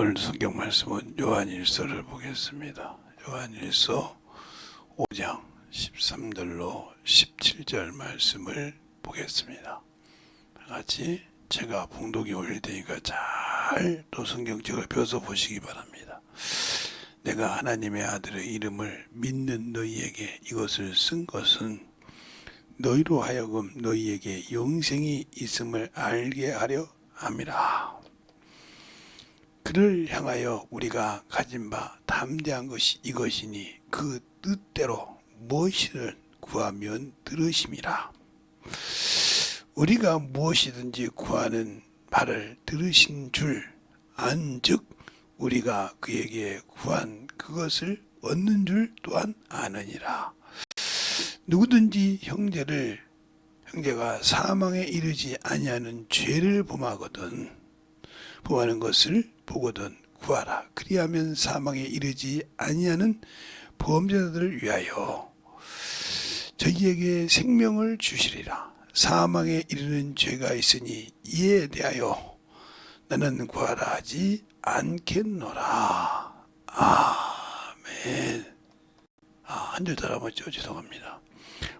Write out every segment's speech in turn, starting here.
오늘 성경 말씀은 요한일서를 보겠습니다. 요한일서 5장 13절로 17절 말씀을 보겠습니다. 같이 제가 봉독이 올릴 테니까 잘 또 성경책을 펴서 보시기 바랍니다. 내가 하나님의 아들의 이름을 믿는 너희에게 이것을 쓴 것은 너희로 하여금 너희에게 영생이 있음을 알게 하려 함이라. 그를 향하여 우리가 가진 바 담대한 것이 이것이니 그 뜻대로 무엇이든 구하면 들으심이라. 우리가 무엇이든지 구하는 바를 들으신 줄 안즉 우리가 그에게 구한 그것을 얻는 줄 또한 아느니라. 누구든지 형제가 사망에 이르지 아니하는 죄를 범하는 것을 보거든 구하라. 그리하면 사망에 이르지 아니하는 범죄자들을 위하여 저희에게 생명을 주시리라. 사망에 이르는 죄가 있으니 이에 대하여 나는 구하라 하지 않겠노라. 아멘. 한 줄 따라맞죠? 죄송합니다.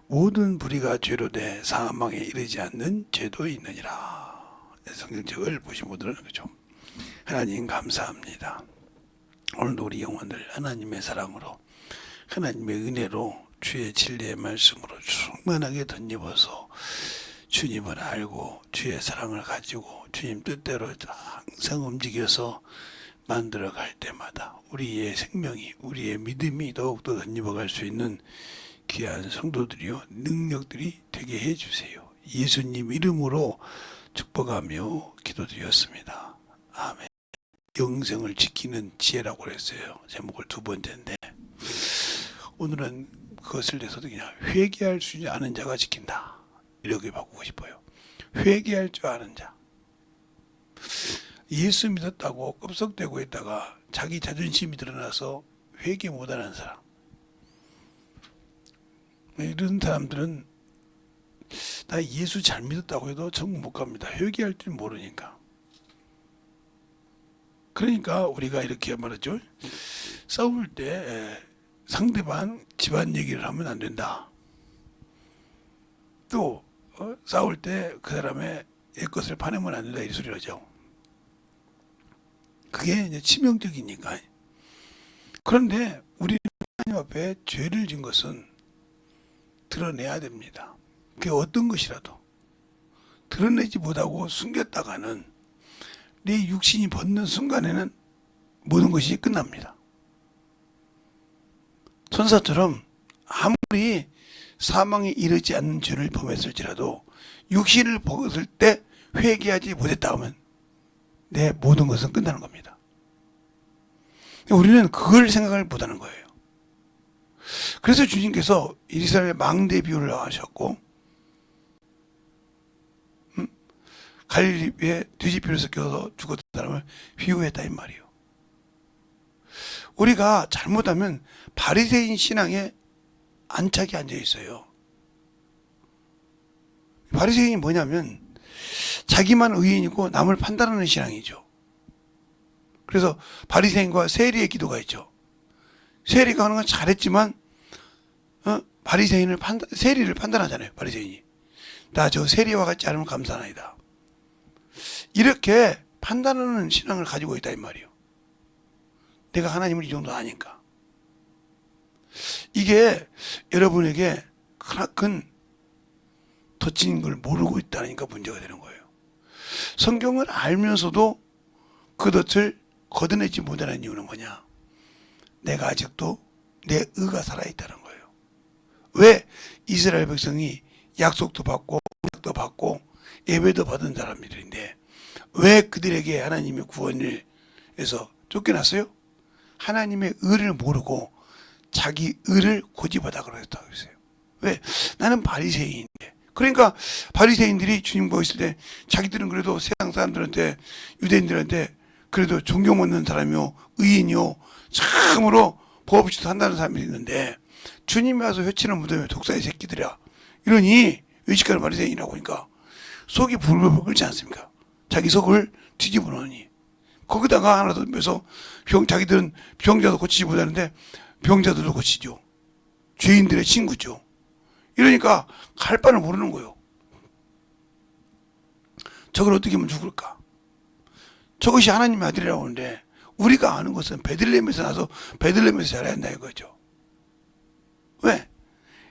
모든 불의가 죄로 돼 사망에 이르지 않는 죄도 있느니라. 성경책을 보신 분들은 그죠? 하나님 감사합니다. 오늘도 우리 영혼들 하나님의 사랑으로 하나님의 은혜로 주의 진리의 말씀으로 충만하게 덧입어서 주님을 알고 주의 사랑을 가지고 주님 뜻대로 항상 움직여서 만들어갈 때마다 우리의 생명이 우리의 믿음이 더욱더 덧입어갈 수 있는 귀한 성도들이요 능력들이 되게 해주세요. 예수님 이름으로 축복하며 기도드렸습니다. 아멘. 영생을 지키는 지혜라고 그랬어요. 제목을 두 번째인데 오늘은 그것을 내서도 그냥 회개할 수 아는 자가 지킨다 이렇게 바꾸고 싶어요. 회개할 줄 아는 자. 예수 믿었다고 껍석대고 있다가 자기 자존심이 드러나서 회개 못하는 사람, 이런 사람들은 나 예수 잘 믿었다고 해도 천국 못 갑니다. 회개할 줄 모르니까. 그러니까 우리가 이렇게 말하죠. 싸울 때 상대방 집안 얘기를 하면 안 된다. 또 싸울 때 그 사람의 옛것을 파내면 안 된다 이 소리를 하죠. 그게 이제 치명적이니까. 그런데 우리는 하나님 앞에 죄를 진 것은 드러내야 됩니다. 그게 어떤 것이라도 드러내지 못하고 숨겼다가는 내 육신이 벗는 순간에는 모든 것이 끝납니다. 천사처럼 아무리 사망에 이르지 않는 죄를 범했을지라도 육신을 벗을 때 회개하지 못했다 하면 내 모든 것은 끝나는 겁니다. 우리는 그걸 생각을 못하는 거예요. 그래서 주님께서 이스라엘 망대 비유를 하셨고 갈릴리에 돼지피를 섞여서 죽었던 사람을 비유했다 이 말이에요. 우리가 잘못하면 바리새인 신앙에 안착이 앉아 있어요. 바리새인이 뭐냐면 자기만 의인이고 남을 판단하는 신앙이죠. 그래서 바리새인과 세리의 기도가 있죠. 세리가 하는 건 잘했지만 세리를 판단하잖아요. 바리새인이 나 저 세리와 같지 않으면 감사하나이다. 이렇게 판단하는 신앙을 가지고 있다 이 말이에요. 내가 하나님을 이 정도 아니까. 이게 여러분에게 크나큰 덧진 걸 모르고 있다니까 문제가 되는 거예요. 성경을 알면서도 그 덫을 걷어내지 못하는 이유는 뭐냐? 내가 아직도 내 의가 살아있다는 거예요. 왜? 이스라엘 백성이 약속도 받고 언약도 받고 예배도 받은 사람들인데 왜 그들에게 하나님의 구원을 해서 쫓겨났어요? 하나님의 의를 모르고 자기 의를 고집하다 그랬다고 했어요. 왜? 나는 바리새인인데. 그러니까 바리새인들이 주님 보고 있을 때 자기들은 그래도 세상 사람들한테 유대인들한테 그래도 존경받는 사람이요 의인이요 참으로 법 없이도 한다는 사람이 있는데 주님이 와서 회치는 무덤에 독사의 새끼들이야 이러니 의식하는 바리새인이라고 하니까 속이 불불 끓지 않습니까? 자기 속을 뒤집어 놓으니 거기다가 하나 더 빼서 자기들은 병자도 고치지 못하는데 병자들도 고치죠. 죄인들의 친구죠. 이러니까 갈 바를 모르는 거예요. 저걸 어떻게 하면 죽을까? 저것이 하나님의 아들이라고 하는데 우리가 아는 것은 베들레헴에서 나서 베들레헴에서 자라야 한다 이거죠. 왜?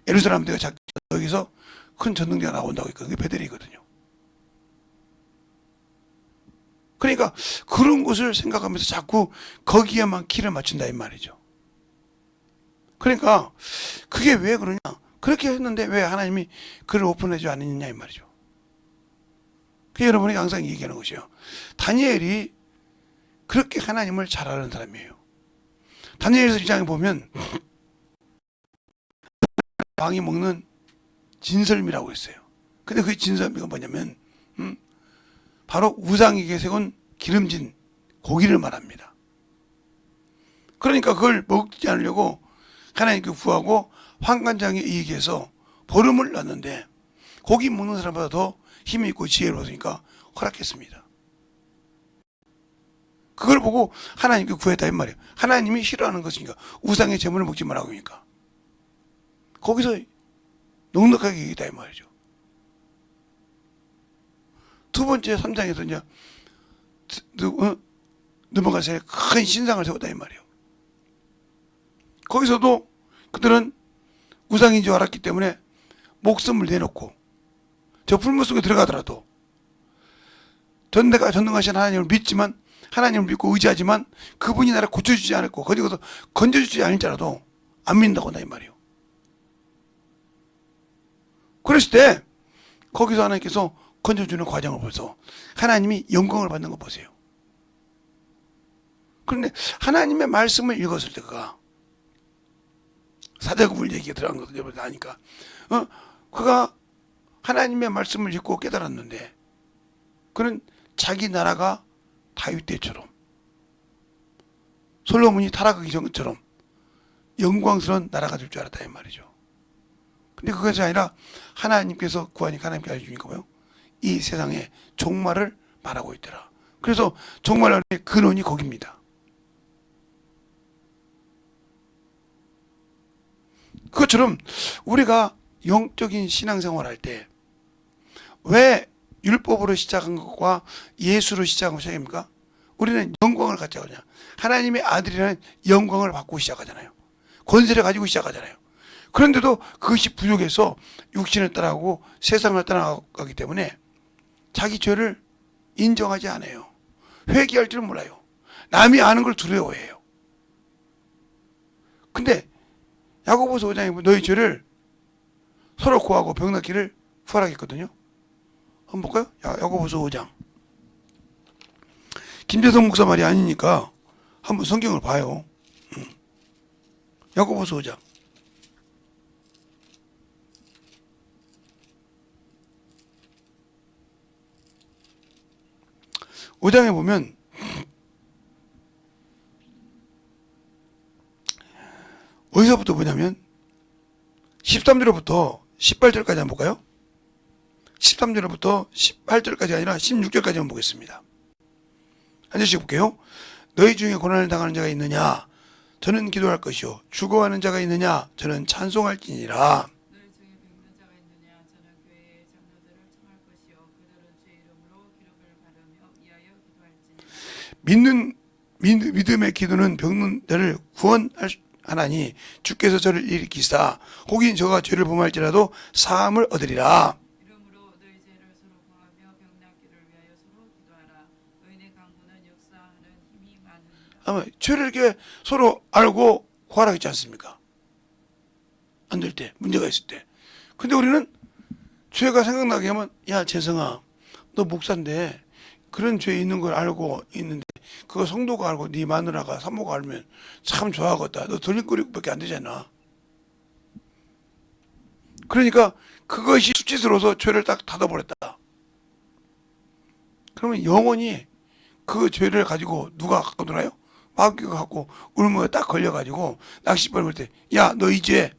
예루살렘 대가 작게 여기서 큰 전능자가 나온다고 했거든요. 그게 베들이거든요. 그러니까 그런 것을 생각하면서 자꾸 거기에만 키를 맞춘다 이 말이죠. 그러니까 그게 왜 그러냐? 그렇게 했는데 왜 하나님이 그를 오픈하지 않느냐 이 말이죠. 그 여러분이 항상 얘기하는 것이요. 다니엘이 그렇게 하나님을 잘 아는 사람이에요. 다니엘서 1장에 보면 왕이 먹는 진설미라고 있어요. 근데 그 진설미가 뭐냐면 바로 우상에게 세운 기름진 고기를 말합니다. 그러니까 그걸 먹지 않으려고 하나님께 구하고 환관장에 이익해서 보름을 놨는데 고기 먹는 사람보다 더 힘이 있고 지혜로우니까 허락했습니다. 그걸 보고 하나님께 구했다 이 말이에요. 하나님이 싫어하는 것이니까 우상의 제물을 먹지 말라고 하니까 거기서 넉넉하게 얘기했다 이 말이죠. 두 번째 3장에서 이제 넘어갈 사이에 큰 신상을 세웠다 이 말이에요. 거기서도 그들은 우상인 줄 알았기 때문에 목숨을 내놓고 저 풀물 속에 들어가더라도 전능하신 하나님을 믿지만 하나님을 믿고 의지하지만 그분이 나를 고쳐주지 않았고 거기서 건져주지 않을지라도 안 믿는다고 한다 이 말이에요. 그랬을 때 거기서 하나님께서 건져주는 과정을 보면서 하나님이 영광을 받는 거 보세요. 그런데 하나님의 말씀을 읽었을 때 사대구불 얘기가 들어간 것도 여러분 아니까 그가 하나님의 말씀을 읽고 깨달았는데 그는 자기 나라가 다윗 때처럼 솔로몬이 타락하기 전처럼 영광스러운 나라가 될 줄 알았다 이 말이죠. 근데 그것이 아니라 하나님께서 구하니까 하나님께 알려주니까 뭐요? 이 세상에 종말을 말하고 있더라. 그래서 종말의 근원이 거기입니다. 그것처럼 우리가 영적인 신앙생활 할 때 왜 율법으로 시작한 것과 예수로 시작한 것이 아닙니까? 우리는 영광을 갖자 그냥 하나님의 아들이라는 영광을 받고 시작하잖아요. 권세를 가지고 시작하잖아요. 그런데도 그것이 부족해서 육신을 따라가고 세상을 따라가기 때문에 자기 죄를 인정하지 않아요. 회개할 줄은 몰라요. 남이 아는 걸 두려워해요. 근데 야고보서 5장에 보면 너희 죄를 서로 고하고 병 낫기를 허락했거든요. 한번 볼까요? 야고보서 5장. 김재성 목사 말이 아니니까 한번 성경을 봐요. 야고보서 5장. 오장에 보면 어디서부터 보냐면 13절부터 18절까지 한번 볼까요? 13절부터 18절까지 아니라 16절까지 한번 보겠습니다. 한 절씩 볼게요. 너희 중에 고난을 당하는 자가 있느냐? 저는 기도할 것이요. 죽어가는 자가 있느냐? 저는 찬송할지니라. 너희 중에 뵙는 자가 있느냐? 저는 교회의 장로들을 청할 것이요. 그들은 주 이름으로 기름을 바르며 위하여 기도할지니라. 믿음의 기도는 병든 자를 구원하나니 주께서 저를 일으키사 혹인 저가 죄를 범할지라도 사함을 얻으리라. 이러므로 너희 죄를 서로 구하며 병 낫기를 위하여 서로 기도하라. 의인의 강구는 역사하는 힘이 많으니라. 아마 죄를 이렇게 서로 알고 구하라고 했지 않습니까? 안 될 때, 문제가 있을 때. 근데 우리는 죄가 생각나게 하면 야 재성아 너 목사인데 그런 죄 있는 걸 알고 있는데 그거 성도가 알고 네 마누라가 사모가 알면 참 좋아하겠다. 너 돌림거리밖에 안 되잖아. 그러니까 그것이 수치스러워서 죄를 딱 닫아버렸다. 그러면 영원히 그 죄를 가지고 누가 갖고 놀아요? 마귀가 갖고 울무에 딱 걸려가지고 낚싯바늘 걸 때 야 너 이제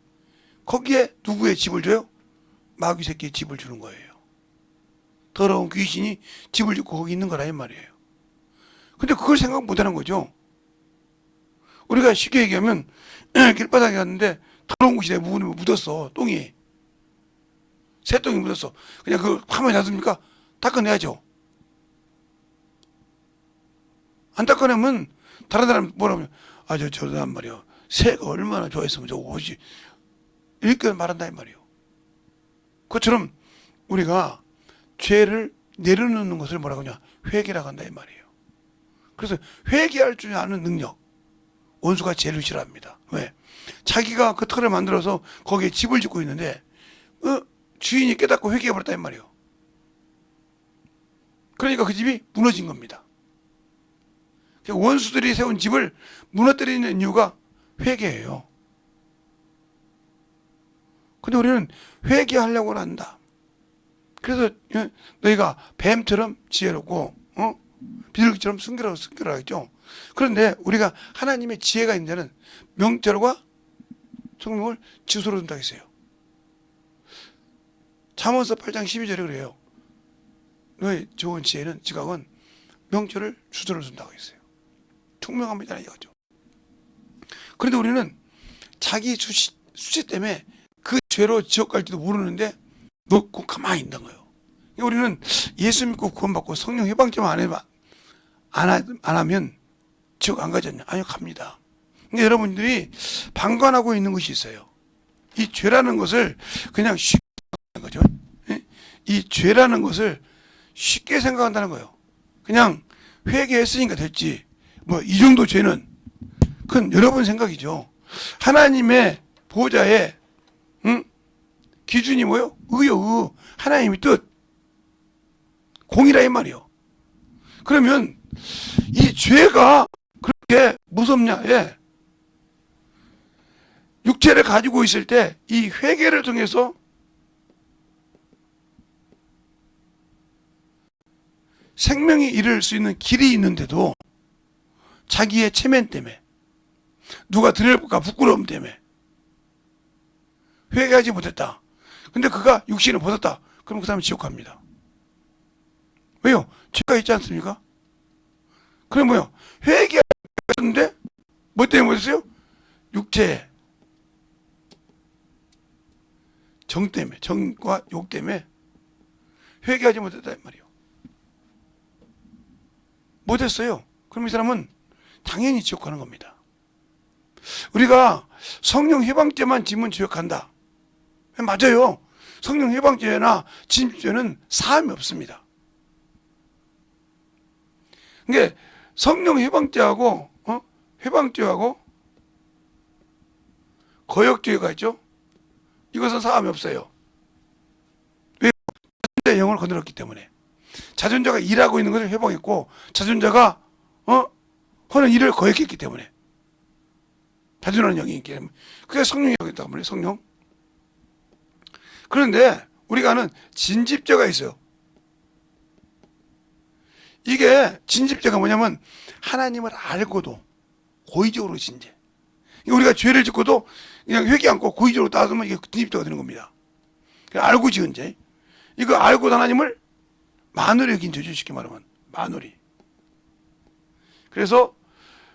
거기에 누구의 집을 줘요? 마귀 새끼의 집을 주는 거예요. 더러운 귀신이 집을 짓고 거기 있는 거라 이 말이에요. 근데 그걸 생각 못하는 거죠. 우리가 쉽게 얘기하면 길바닥에 갔는데 더러운 곳이 내 묻었어. 똥이. 새똥이 묻었어. 그냥 그걸 가만히 놔둡니까? 닦아내야죠. 안 닦아내면 다른 사람 뭐라면 저러단 말이요. 새가 얼마나 좋아했으면 저거 옷이 이렇게 말한다 이 말이요. 그것처럼 우리가 죄를 내려놓는 것을 뭐라고 하냐? 회개라고 한다 이 말이에요. 그래서 회개할 줄 아는 능력. 원수가 죄를 싫어합니다. 왜? 자기가 그 털을 만들어서 거기에 집을 짓고 있는데 주인이 깨닫고 회개해버렸다 이 말이에요. 그러니까 그 집이 무너진 겁니다. 원수들이 세운 집을 무너뜨리는 이유가 회개예요. 근데 우리는 회개하려고 한다. 그래서 너희가 뱀처럼 지혜롭고 비둘기처럼 순결하겠죠. 그런데 우리가 하나님의 지혜가 있는 자는 명철과 성령을 주소로 둔다고 했어요. 잠언서 8장 12절에 그래요. 너의 좋은 지혜는 지각은 명철을 주소로 둔다고 했어요. 총명합니다 이거죠. 그런데 우리는 자기 수치 때문에 그 죄로 지옥 갈지도 모르는데 놓고 가만히 있는 거예요. 우리는 예수 믿고 구원받고 성령 해방제만 안 하면 지옥 안 가지 않냐? 아니요, 갑니다. 근데 여러분들이 방관하고 있는 것이 있어요. 이 죄라는 것을 그냥 쉽게 생각하는 거죠. 이 죄라는 것을 쉽게 생각한다는 거예요. 그냥 회개했으니까 됐지. 뭐 이 정도 죄는 그건 여러분 생각이죠. 하나님의 보좌에 기준이 뭐요? 의요. 하나님의 뜻. 공이라 이 말이요. 그러면 이 죄가 그렇게 무섭냐? 예. 육체를 가지고 있을 때 이 회개를 통해서 생명이 이를 수 있는 길이 있는데도 자기의 체면 때문에 누가 들을까 부끄러움 때문에 회개하지 못했다. 근데 그가 육신을 벗었다. 그럼 그 사람은 지옥 갑니다. 왜요? 죄가 있지 않습니까? 그럼 뭐요? 회개했는데 뭐 때문에 못했어요? 육체 정 때문에, 정과 욕 때문에 회개하지 못했다 이 말이요. 못했어요. 그럼 이 사람은 당연히 지옥 가는 겁니다. 우리가 성령 해방죄만 지면 지옥 간다. 맞아요. 성령 해방죄나 진입죄는 사함이 없습니다. 그러니까 성령 해방죄하고 해방죄하고 거역죄가 있죠. 이것은 사함이 없어요. 왜? 자존자의 영을 거느렸기 때문에. 자존자가 일하고 있는 것을 해방했고 자존자가 하는 일을 거역했기 때문에. 자존하는 영이 있기 때문에. 그게 성령이 있다고 말해요. 성령. 그런데 우리가 아는 진집죄가 있어요. 이게 진집죄가 뭐냐면 하나님을 알고도 고의적으로 진죄. 우리가 죄를 짓고도 그냥 회개 않고 고의적으로 따르면 이게 진집죄가 되는 겁니다. 알고 지은 죄. 이거 알고 하나님을 만월히 여긴 죄죠. 쉽게 말하면 만월히. 그래서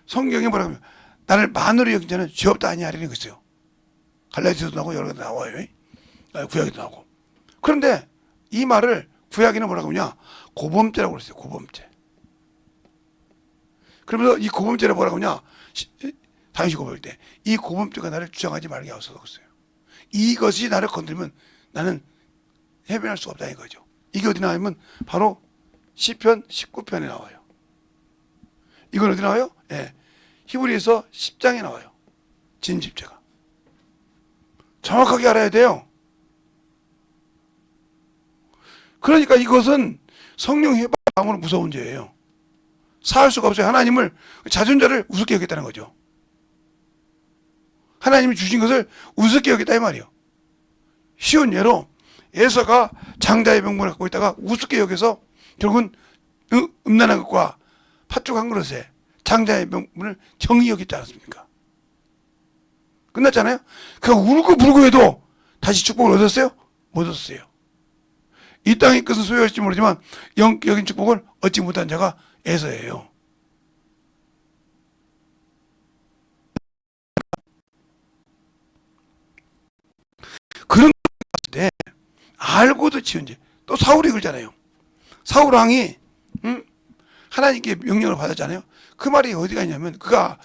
성경에 뭐라고 하면 나를 만월히 여긴 자는 죄 없다 아니야 이런 거 있어요. 갈라디아서도 나오고 여러 개 나와요. 구약에도 나오고. 그런데 이 말을 구약에는 뭐라고 하냐? 고범죄라고 그랬어요. 고범죄. 그러면서 이 고범죄를 뭐라고 하냐? 다윗이 고백할 때 이 고범죄가 나를 주장하지 말게 하소서 그랬어요. 이것이 나를 건드리면 나는 해변할 수가 없다 이거죠. 이게 어디 나오면 바로 시편 19편에 나와요. 이건 어디 나와요? 예. 히브리서 10장에 나와요. 진집죄가. 정확하게 알아야 돼요. 그러니까 이것은 성령 해방으로 무서운 죄예요. 사할 수가 없어요. 하나님을 자존자를 우습게 여겼다는 거죠. 하나님이 주신 것을 우습게 여겼다 이 말이에요. 쉬운 예로 에서가 장자의 명분을 갖고 있다가 우습게 여겨서 결국은 음란한 것과 팥죽 한 그릇에 장자의 명분을 경히 여겼지 않았습니까? 끝났잖아요. 그가 울고 불고 해도 다시 축복을 얻었어요? 못 얻었어요. 이 땅의 끝은 소유할지 모르지만 영적인 축복을 얻지 못한 자가 에서예요. 누구도 지은 죄. 또 사울이 그러잖아요. 사울 왕이 하나님께 명령을 받았잖아요. 그 말이 어디가 있냐면 그가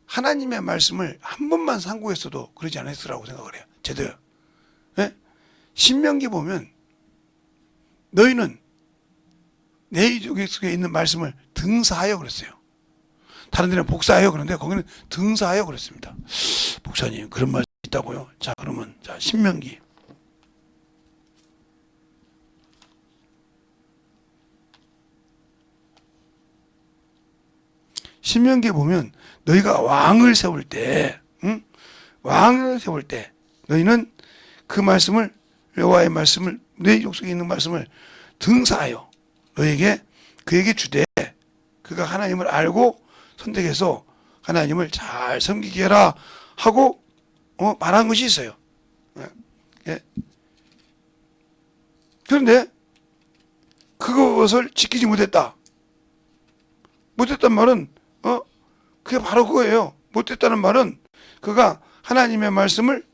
하나님의 말씀을 한 번만 상고했어도 그러지 않았으라고 생각을 해요. 제대로. 예? 신명기 보면 너희는 내 속에 있는 말씀을 등사하여 그랬어요. 다른 데는 복사하여 그러는데 거기는 등사하여 그랬습니다. 목사님 그런 말이 있다고요? 자 그러면 자 신명기 신명기에 보면 너희가 왕을 세울 때 왕을 세울 때 너희는 그 말씀을 여호와의 말씀을 내 족속에 있는 말씀을 등사하여 너에게 그에게 주되 그가 하나님을 알고 선택해서 하나님을 잘 섬기게 해라 하고 말한 것이 있어요. 예. 그런데 그것을 지키지 못했다. 못했단 말은 그게 바로 그거예요. 못했다는 말은 그가 하나님의 말씀을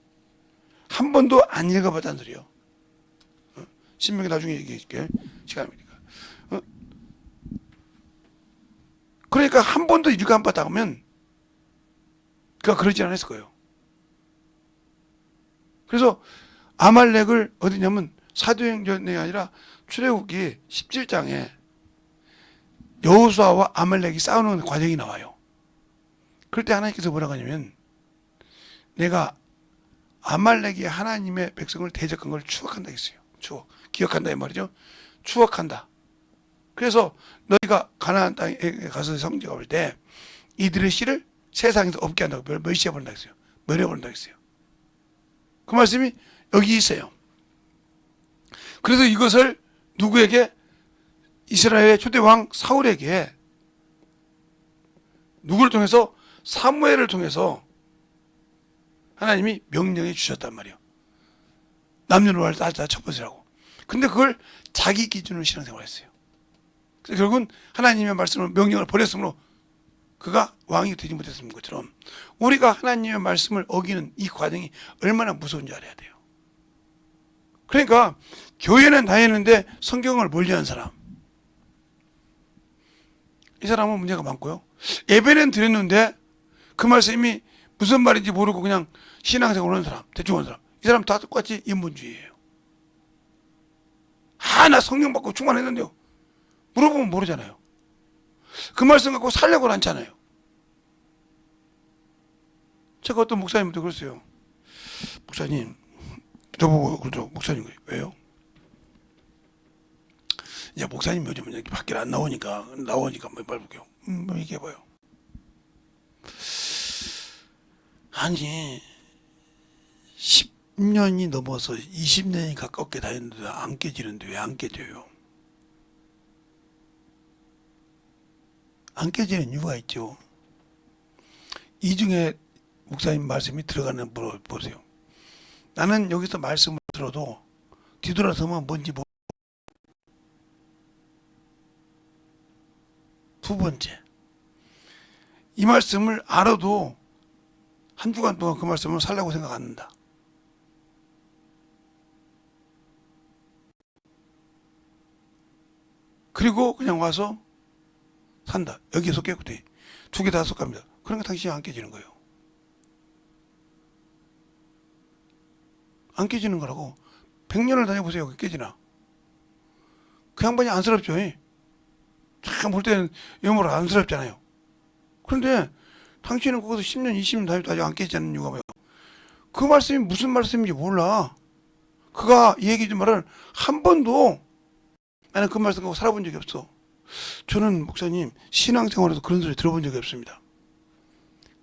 한 번도 안 읽어봤다는 소리예요. 신명기 나중에 얘기할게. 시간이니까. 그러니까 한 번도 읽어 안 봤다 하면 그가 그러지 않았을 거예요. 그래서 아말렉을 어디냐면 사도행전이 아니라 출애굽기 17장에 여호수아와 아말렉이 싸우는 과정이 나와요. 그럴 때 하나님께서 뭐라고 하냐면 내가 아말렉이 하나님의 백성을 대적한 걸 추억한다 했어요. 기억한다 이 말이죠. 추억한다. 그래서 너희가 가나안 땅에 가서 성지가 올 때 이들의 씨를 세상에서 없게 한다고 멸시해버린다 했어요. 멸해버린다 했어요. 그 말씀이 여기 있어요. 그래서 이것을 누구에게? 이스라엘의 초대왕 사울에게 누구를 통해서? 사무엘을 통해서 하나님이 명령해 주셨단 말이에요. 남녀노소를 다 쳐버리라고. 근데 그걸 자기 기준으로 신앙생활을 했어요. 그래서 결국은 하나님의 말씀을 명령을 버렸으므로 그가 왕이 되지 못했는 것처럼 우리가 하나님의 말씀을 어기는 이 과정이 얼마나 무서운지 알아야 돼요. 그러니까 교회는 다녔는데 성경을 멀리하는 사람, 이 사람은 문제가 많고요. 예배는 드렸는데 그 말씀이 무슨 말인지 모르고 그냥 신앙생활 하는 사람, 대충 하는 사람, 이 사람 다 똑같이 인본주의예요. 나 성령 받고 충만했는데요. 물어보면 모르잖아요. 그 말씀 갖고 살려고 않잖아요. 제가 어떤 목사님도 그랬어요. 목사님, 저보고 그러죠. 목사님, 왜요? 이제 목사님 요즘은 여기 밖에 안 나오니까 뭐 말볼게요. 얘기해봐요. 아니 10년이 넘어서 20년이 가깝게 다녔는데 안 깨지는데 왜 안 깨져요? 안 깨지는 이유가 있죠. 이 중에 목사님 말씀이 들어가는 걸 보세요. 나는 여기서 말씀을 들어도 뒤돌아서면 뭔지 모르고. 두 번째, 이 말씀을 알아도 한 주간 동안 그 말씀을 살라고 생각 안 한다. 그리고 그냥 와서 산다. 여기에 속했거든. 두 개 다 속합니다. 그러니까 당신이 안 깨지는 거예요. 안 깨지는 거라고. 100년을 다녀보세요. 그게 깨지나. 그 양반이 안쓰럽죠. 참 볼 때는 영어로 안쓰럽잖아요. 그런데 당신은 거기서 10년, 20년 다녀도 아직 안 깨지지 않는 이유가 뭐예요? 그 말씀이 무슨 말씀인지 몰라. 그가 이 얘기 좀 말을 한 번도 나는 그 말씀 갖고 살아본 적이 없어. 저는 목사님 신앙생활에서 그런 소리 들어본 적이 없습니다.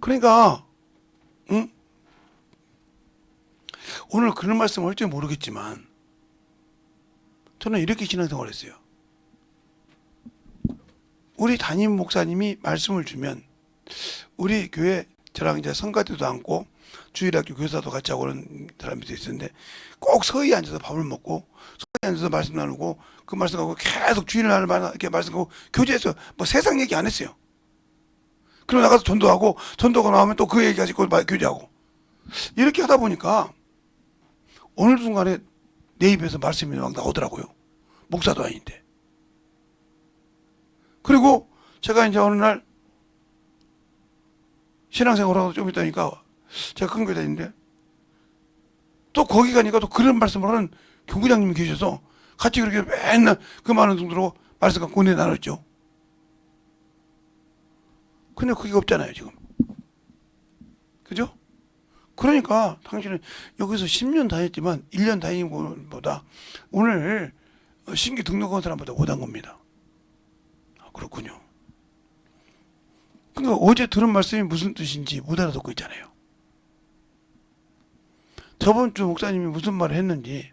그러니까 오늘 그런 말씀을 할지 모르겠지만 저는 이렇게 신앙생활을 했어요. 우리 담임 목사님이 말씀을 주면 우리 교회 저랑 이제 성가대도 앉고 주일학교 교사도 같이 하고 그런 사람이 있었는데 꼭 서희 앉아서 밥을 먹고 서희 앉아서 말씀 나누고 그 말씀하고 계속 주일날 이렇게 말씀하고 교제했어요. 뭐 세상 얘기 안 했어요. 그리고 나가서 전도하고 전도가 나오면 또 그 얘기 가지고 교제하고 이렇게 하다 보니까 어느 순간에 내 입에서 말씀이 막 나오더라고요. 목사도 아닌데. 그리고 제가 이제 어느 날 신앙생활하고 좀 있다니까 제가 큰 교회 다니는데 또 거기 가니까 또 그런 말씀을 하는 교구장님이 계셔서 같이 그렇게 맨날 그 많은 분들하고 말씀 갖고 은혜 나눴죠. 근데 그게 없잖아요, 지금. 그죠? 그러니까 당신은 여기서 10년 다녔지만 1년 다닌 것보다 오늘 신규 등록한 사람보다 못한 겁니다. 아, 그렇군요. 그러니까 어제 들은 말씀이 무슨 뜻인지 못 알아듣고 있잖아요. 저번 주 목사님이 무슨 말을 했는지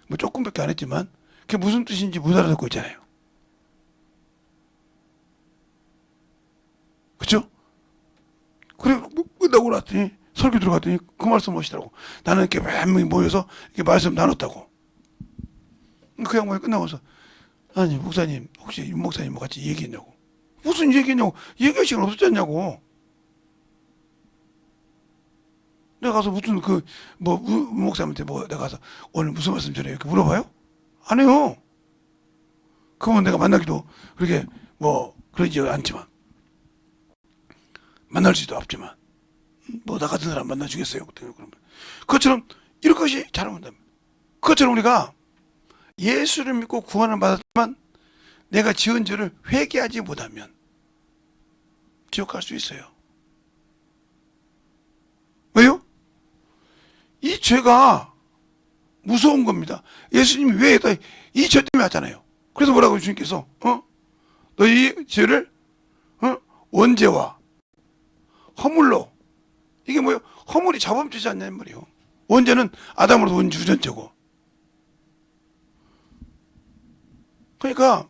뭐 조금밖에 안 했지만 그게 무슨 뜻인지 못 알아듣고 있잖아요. 그쵸? 그래 끝나고 났더니 설교 들어갔더니 그 말씀 하시더라고. 나는 이렇게 몇 명이 모여서 이렇게 말씀 나눴다고. 그 양반이 끝나고서 아니 목사님 혹시 윤 목사님 뭐 같이 얘기했냐고. 무슨 얘기했냐고. 얘기할 시간 없었지 않냐고. 내가 가서 무슨 윤 목사님한테 내가 가서 오늘 무슨 말씀 전해요 이렇게 물어봐요? 안 해요. 그러면 내가 만나기도 그렇게 그러지 않지만 만날 수도 없지만 나 같은 사람 만나주겠어요. 그것처럼 이런 것이 잘못됩니다. 그것처럼 우리가 예수를 믿고 구원을 받았지만 내가 지은 죄를 회개하지 못하면 지옥 갈 수 있어요. 왜요? 이 죄가 무서운 겁니다. 예수님이 왜 이 죄 때문에 하잖아요. 그래서 뭐라고 주님께서 너희 죄를 원죄와 허물로 이게 뭐예요? 허물이 자범죄지 않냐는 말이에요. 원죄는 아담으로부터 온 유전죄고. 그러니까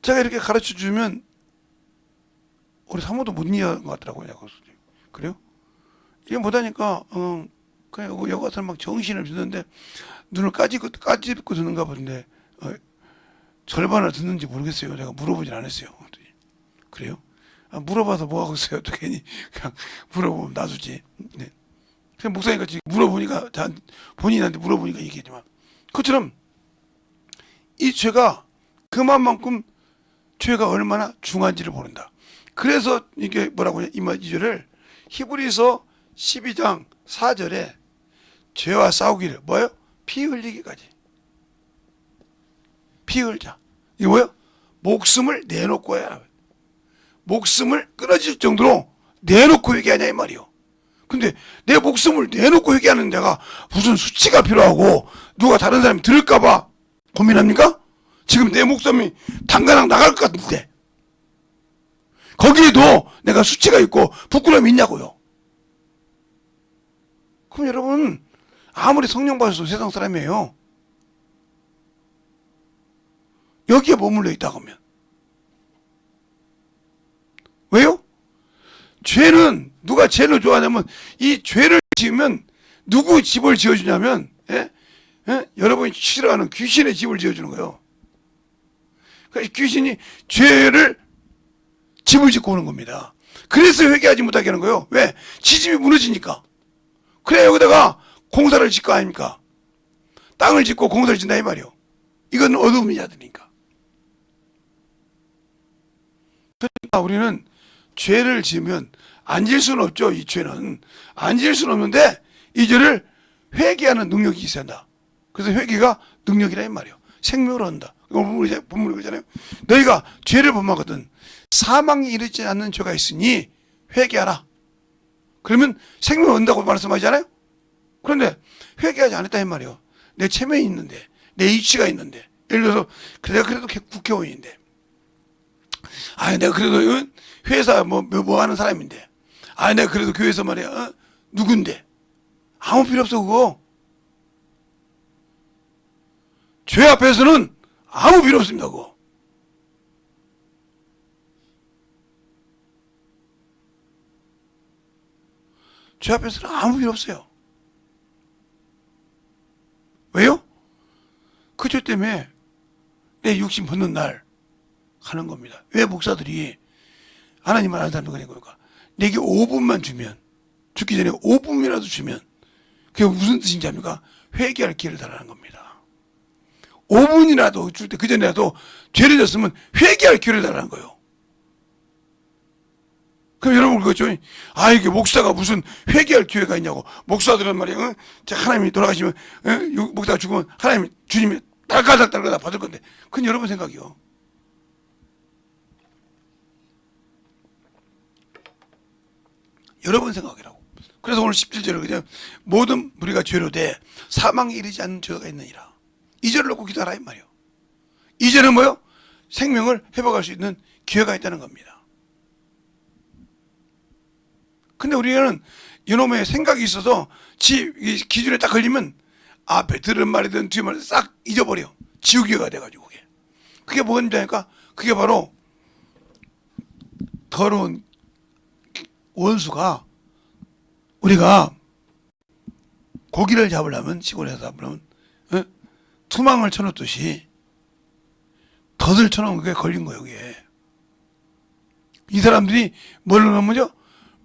제가 이렇게 가르쳐 주면 우리 사모도 못 이해한 것 같더라고요. 그래요? 이게 못하니까 그냥 여가서 막 정신을 주는데 눈을 까짓고 듣는가 보는데 절반을 듣는지 모르겠어요. 내가 물어보진 않았어요. 그래요? 물어봐서 뭐 하고 있어요? 또 괜히 그냥 물어보면 놔두지. 네. 그냥 목사님 같이 물어보니까 본인한테 물어보니까 얘기했지만 그처럼 이 죄가 그만큼 죄가 얼마나 중한지를 모른다. 그래서 이게 뭐라고 하냐 이 죄를 히브리서 12장 4절에 죄와 싸우기를 뭐예요? 피 흘리기까지. 피 흘자. 이게 뭐예요? 목숨을 내놓고 해야. 목숨을 끊어질 정도로 내놓고 회개하냐 이 말이요. 근데 내 목숨을 내놓고 회개하는 데가 무슨 수치가 필요하고 누가 다른 사람이 들을까봐 고민합니까? 지금 내 목숨이 당가랑 나갈 것 같은데 거기에도 내가 수치가 있고 부끄러움이 있냐고요. 그럼 여러분 아무리 성령 받아도 세상 사람이에요. 여기에 머물러 있다 그러면 왜요? 죄는 누가 죄를 좋아하냐면 이 죄를 지으면 누구 집을 지어주냐면 여러분이 싫어하는 귀신의 집을 지어주는 거예요. 그러니까 귀신이 죄를 집을 짓고 오는 겁니다. 그래서 회개하지 못하게 하는 거예요. 왜? 지집이 무너지니까. 그래 여기다가 공사를 짓고 아닙니까? 땅을 짓고 공사를 짓는다 이 말이요. 이건 어둠의 자들이니까. 그러니까 우리는 죄를 지으면 안 질 수는 없죠. 이 죄는 안 질 수는 없는데 이 죄를 회개하는 능력이 있어야 한다. 그래서 회개가 능력이라 이 말이에요. 생명을 얻는다. 본문이 그러잖아요. 너희가 죄를 범하거든 사망에 이르지 않는 죄가 있으니 회개하라. 그러면 생명을 얻는다고 말씀하잖아요. 그런데 회개하지 않았다 이 말이에요. 내 체면이 있는데 내 이치가 있는데 예를 들어서 내가 그래도 국회의원인데 내가 그래도 회사 뭐 하는 사람인데 내가 그래도 교회에서 말이야 누군데 아무 필요 없어 그거. 죄 앞에서는 아무 필요 없습니다 그거. 죄 앞에서는 아무 필요 없어요. 왜요? 그 죄 때문에 내 육신 벗는 날 하는 겁니다. 왜 목사들이 하나님을 아는 사람들 그러니까 내게 5분만 주면 죽기 전에 5분이라도 주면 그게 무슨 뜻인지 압니까? 회개할 기회를 달라는 겁니다. 5분이라도 줄 때 그 전이라도 죄를 졌으면 회개할 기회를 달라는 거예요. 그럼 여러분 그거죠. 이게 목사가 무슨 회개할 기회가 있냐고. 목사들은 말이야, 하나님이 돌아가시면, 목사가 죽으면 하나님이, 주님이 딸까닥 받을 건데. 그건 여러분 생각이요. 여러분 생각이라고. 그래서 오늘 17절을 그냥 모든 무리가 죄로 돼 사망에 이르지 않는 죄가 있느니라. 이 절을 놓고 기도하라 이 말이요. 이 절은 뭐요? 생명을 회복할 수 있는 기회가 있다는 겁니다. 근데 우리는 이놈의 생각이 있어서 기준에 딱 걸리면 앞에 들은 말이든 뒤에 말이든 싹 잊어버려. 지우개가 돼가지고 그게 뭔지 아니까 그게 바로 더러운 원수가 우리가 고기를 잡으려면 시골에서 잡으려면 투망을 쳐놓듯이 덫을 쳐놓은 게 걸린 거예요. 이게 이 사람들이 뭘로 넘어져?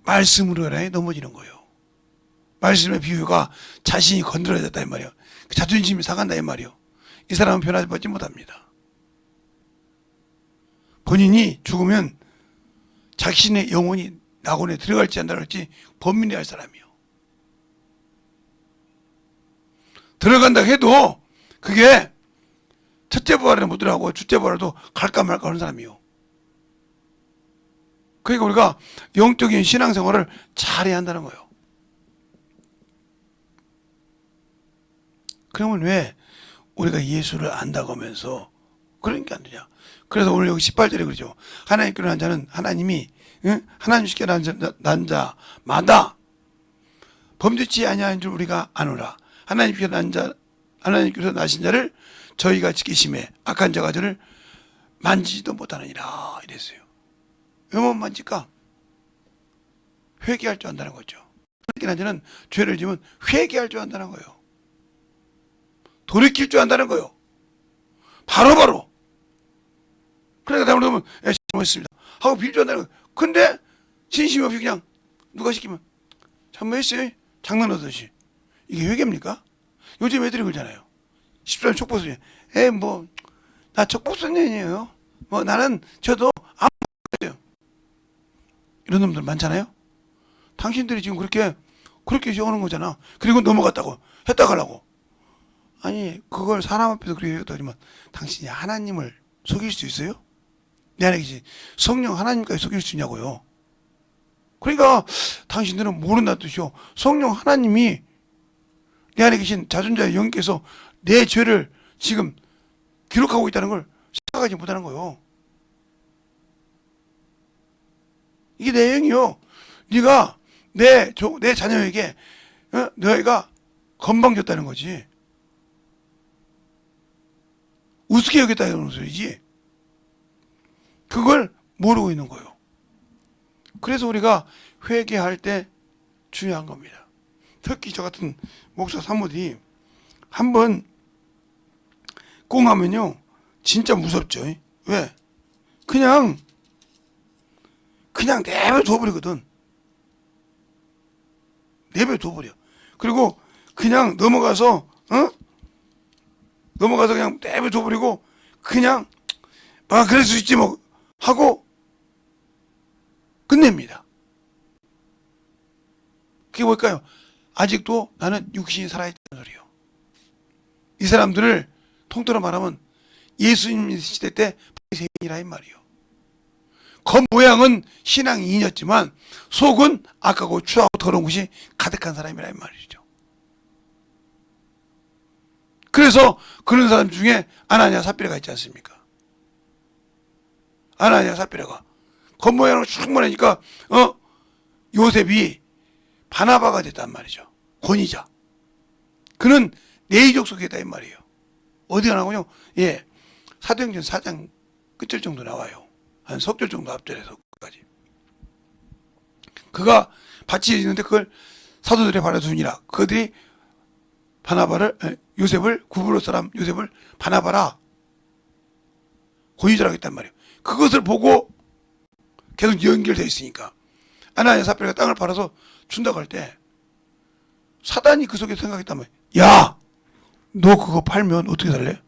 말씀으로 해라 넘어지는 거예요. 말씀의 비유가 자신이 건드려졌다 이 말이에요. 자존심이 상한다 이 말이에요. 이 사람은 변화받지 못합니다. 본인이 죽으면 자신의 영혼이 낙원에 들어갈지 안 들어갈지 범민이 할 사람이요. 들어간다 해도 그게 첫째 부활에는 못 들어가고 둘째 부활에도 갈까 말까 하는 사람이요. 그러니까 우리가 영적인 신앙생활을 잘해야 한다는 거예요. 그러면 왜 우리가 예수를 안다고 하면서 그런 게 안 되냐. 그래서 오늘 여기 18절에 그러죠. 하나님께로 난 자는 하나님이 하나님께 난 자마다 범죄치 아니하는 줄 우리가 아노라. 하나님께서 나신 자를 저희가 지키심에 악한 자가 저를 만지지도 못하느니라 이랬어요. 왜 못 만질까? 회개할 줄 안다는 거죠. 하나님께 난 자는 죄를 지면 회개할 줄 안다는 거예요. 돌이킬 줄 안다는 거예요. 바로바로. 그러니까 잘못하면 잘못했습니다 하고 빌 줄 안다는 거예요. 근데 진심이 없이 그냥 누가 시키면 잘못했어요 장난하듯이. 이게 회개입니까? 요즘 애들이 그러잖아요. 10살 촉법소년. 나 촉법소년이에요. 나는 저도 아무 안 해요. 이런 놈들 많잖아요. 당신들이 지금 그렇게 시험하는 거잖아. 그리고 넘어갔다고 했다 가려고. 아니 그걸 사람 앞에서 그렇게 했다지만 당신이 하나님을 속일 수 있어요? 내 안에 계신 성령 하나님까지 속일 수 있냐고요. 그러니까 당신들은 모른다 뜻이요. 성령 하나님이 내 안에 계신 자존자의 영께서 내 죄를 지금 기록하고 있다는 걸 생각하지 못하는 거예요. 이게 내 영이요. 네가 내 자녀에게 너희가 건방졌다는 거지. 우습게 여겼다는 소리지. 그걸 모르고 있는 거예요. 그래서 우리가 회개할 때 중요한 겁니다. 특히 저 같은 목사 사모들이 한번 꽁하면요 진짜 무섭죠. 왜? 그냥 내버려둬버리거든. 내버려둬버려. 그리고 그냥 넘어가서 그냥 내버려둬버리고 그냥 그럴 수 있지 뭐 하고 끝냅니다. 그게 뭘까요? 아직도 나는 육신이 살아있다는 소리요. 이 사람들을 통틀어 말하면 예수님 시대 때 바리새인이라 이 말이요. 겉모양은 신앙이 인였지만 속은 악하고 추하고 더러운 것이 가득한 사람이라 이 말이죠. 그래서 그런 사람 중에 아나니아 삽비라가 있지 않습니까? 아나니아 삽비라가 겉모양으로 충분하니까 요셉이 바나바가 됐단 말이죠. 권위자. 그는 내의족 속에 있다 이 말이에요. 어디가 나오냐요? 사도행전 4장 끝절 정도 나와요. 한 석절 정도 앞절에서 끝까지. 그가 밭이 있는데 그걸 사도들의 발에 두니라. 그들이 요셉을 구브로 사람 요셉을 바나바라 권위자라고 했단 말이에요. 그것을 보고 계속 연결되어 있으니까 아나니아 삽비라가 땅을 팔아서 준다고 할 때 사단이 그 속에 생각했다면, 야, 너 그거 팔면 어떻게 살래?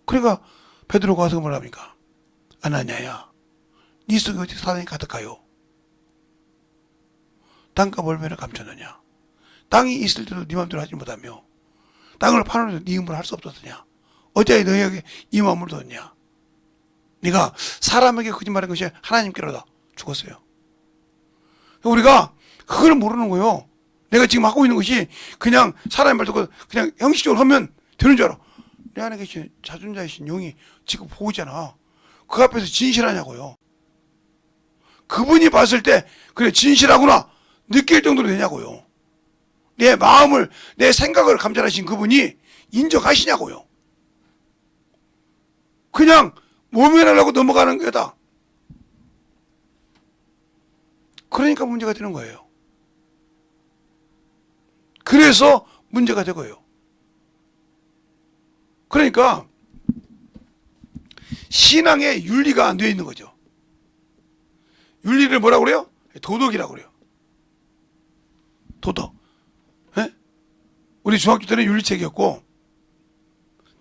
그러니까 베드로가 와서 뭐라 합니까? 아나니아야, 네 속에 어떻게 사단이 가득하여? 땅값 얼마나 감췄느냐? 땅이 있을 때도 네 마음대로 하지 못하며 땅을 파는데도 네 힘으로 할 수 없었느냐? 어찌하여 너희에게 이 마음을 뒀냐? 네가 사람에게 거짓말한 것이 하나님께로다. 죽었어요. 우리가 그걸 모르는 거예요. 내가 지금 하고 있는 것이 그냥 사람의 말 듣고 그냥 형식적으로 하면 되는 줄 알아. 내 안에 계신 자존자이신 영이 지금 보고 있잖아. 그 앞에서 진실하냐고요. 그분이 봤을 때 그래 진실하구나 느낄 정도로 되냐고요. 내 마음을 내 생각을 감찰하신 그분이 인정하시냐고요. 그냥 모면하려고 넘어가는 거다. 그러니까 문제가 되는 거예요. 그래서 문제가 되고요. 그러니까 신앙에 윤리가 안 되어 있는 거죠. 윤리를 뭐라고 그래요? 도덕이라고 그래요. 도덕. 예? 우리 중학교 때는 윤리책이었고